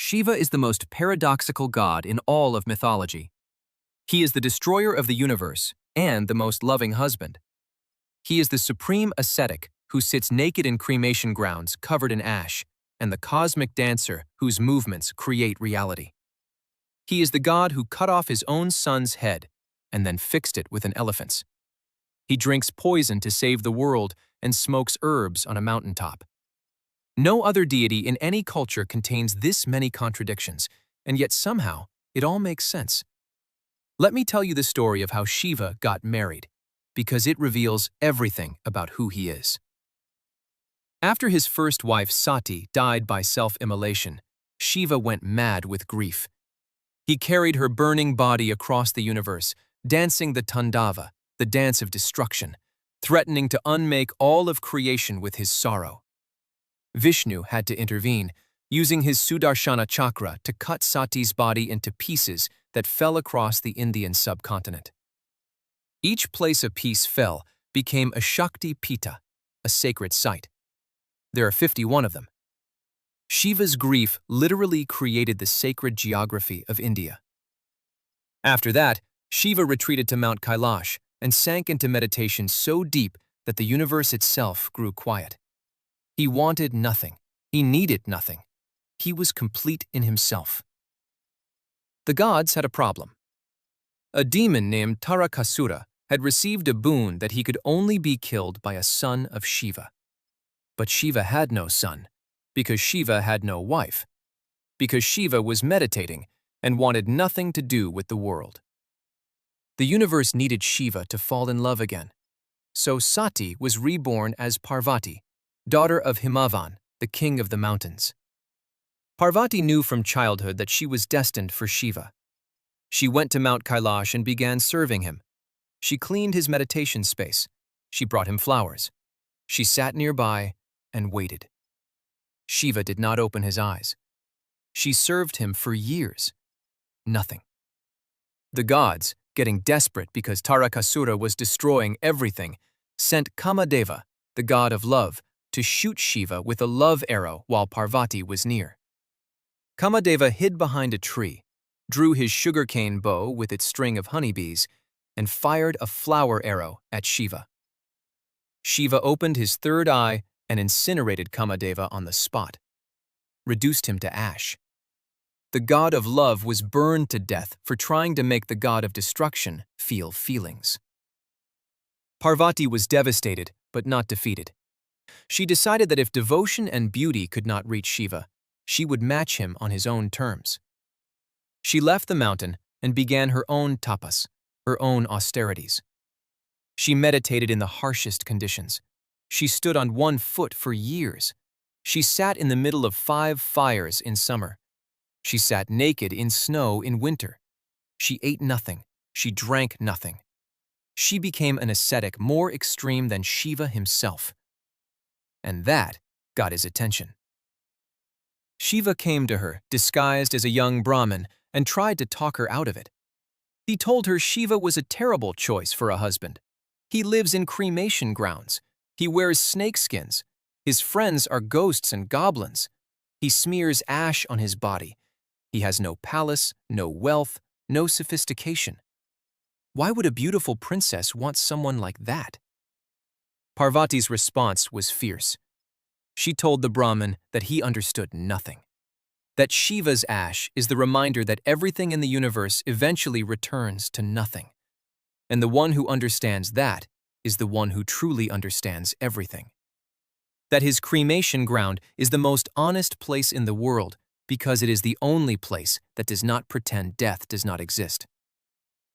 Shiva is the most paradoxical god in all of mythology. He is the destroyer of the universe and the most loving husband. He is the supreme ascetic who sits naked in cremation grounds covered in ash, and the cosmic dancer whose movements create reality. He is the god who cut off his own son's head and then fixed it with an elephant's. He drinks poison to save the world and smokes herbs on a mountaintop. No other deity in any culture contains this many contradictions, and yet somehow it all makes sense. Let me tell you the story of how Shiva got married, because it reveals everything about who he is. After his first wife Sati died by self-immolation, Shiva went mad with grief. He carried her burning body across the universe, dancing the Tandava, the dance of destruction, threatening to unmake all of creation with his sorrow. Vishnu had to intervene, using his Sudarshana chakra to cut Sati's body into pieces that fell across the Indian subcontinent. Each place a piece fell became a Shakti Pita, a sacred site. There are 51 of them. Shiva's grief literally created the sacred geography of India. After that, Shiva retreated to Mount Kailash and sank into meditation so deep that the universe itself grew quiet. He wanted nothing. He needed nothing. He was complete in himself. The gods had a problem. A demon named Tarakasura had received a boon that he could only be killed by a son of Shiva. But Shiva had no son, because Shiva had no wife, because Shiva was meditating and wanted nothing to do with the world. The universe needed Shiva to fall in love again. So Sati was reborn as Parvati, daughter of Himavan, the king of the mountains. Parvati knew from childhood that she was destined for Shiva. She went to Mount Kailash and began serving him. She cleaned his meditation space. She brought him flowers. She sat nearby and waited. Shiva did not open his eyes. She served him for years. Nothing. The gods, getting desperate because Tarakasura was destroying everything, sent Kamadeva, the god of love, to shoot Shiva with a love arrow while Parvati was near. Kamadeva hid behind a tree, drew his sugarcane bow with its string of honeybees, and fired a flower arrow at Shiva. Shiva opened his third eye and incinerated Kamadeva on the spot, reduced him to ash. The god of love was burned to death for trying to make the god of destruction feel feelings. Parvati was devastated, but not defeated. She decided that if devotion and beauty could not reach Shiva, she would match him on his own terms. She left the mountain and began her own tapas, her own austerities. She meditated in the harshest conditions. She stood on one foot for years. She sat in the middle of 5 fires in summer. She sat naked in snow in winter. She ate nothing. She drank nothing. She became an ascetic more extreme than Shiva himself. And that got his attention. Shiva came to her, disguised as a young Brahmin, and tried to talk her out of it. He told her Shiva was a terrible choice for a husband. He lives in cremation grounds. He wears snakeskins. His friends are ghosts and goblins. He smears ash on his body. He has no palace, no wealth, no sophistication. Why would a beautiful princess want someone like that? Parvati's response was fierce. She told the Brahmin that he understood nothing. That Shiva's ash is the reminder that everything in the universe eventually returns to nothing. And the one who understands that is the one who truly understands everything. That his cremation ground is the most honest place in the world because it is the only place that does not pretend death does not exist.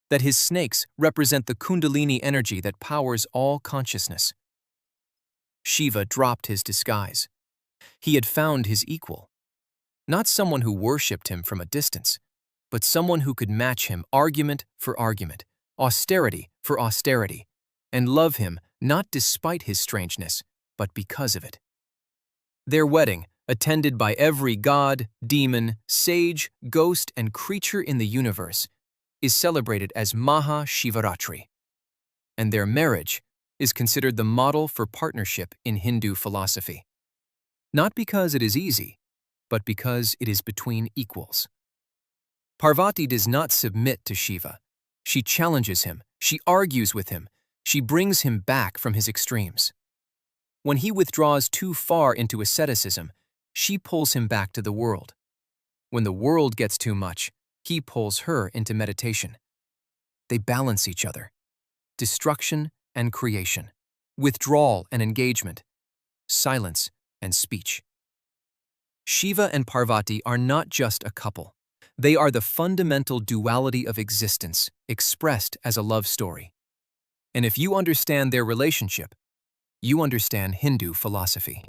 That his snakes represent the Kundalini energy that powers all consciousness. Shiva dropped his disguise. He had found his equal. Not someone who worshipped him from a distance, but someone who could match him argument for argument, austerity for austerity, and love him not despite his strangeness, but because of it. Their wedding, attended by every god, demon, sage, ghost, and creature in the universe, is celebrated as Maha Shivaratri. And their marriage is considered the model for partnership in Hindu philosophy. Not because it is easy, but because it is between equals. Parvati does not submit to Shiva. She challenges him, she argues with him, she brings him back from his extremes. When he withdraws too far into asceticism, she pulls him back to the world. When the world gets too much, he pulls her into meditation. They balance each other. Destruction and creation, withdrawal and engagement, silence and speech. Shiva and Parvati are not just a couple. They are the fundamental duality of existence, expressed as a love story. And if you understand their relationship, you understand Hindu philosophy.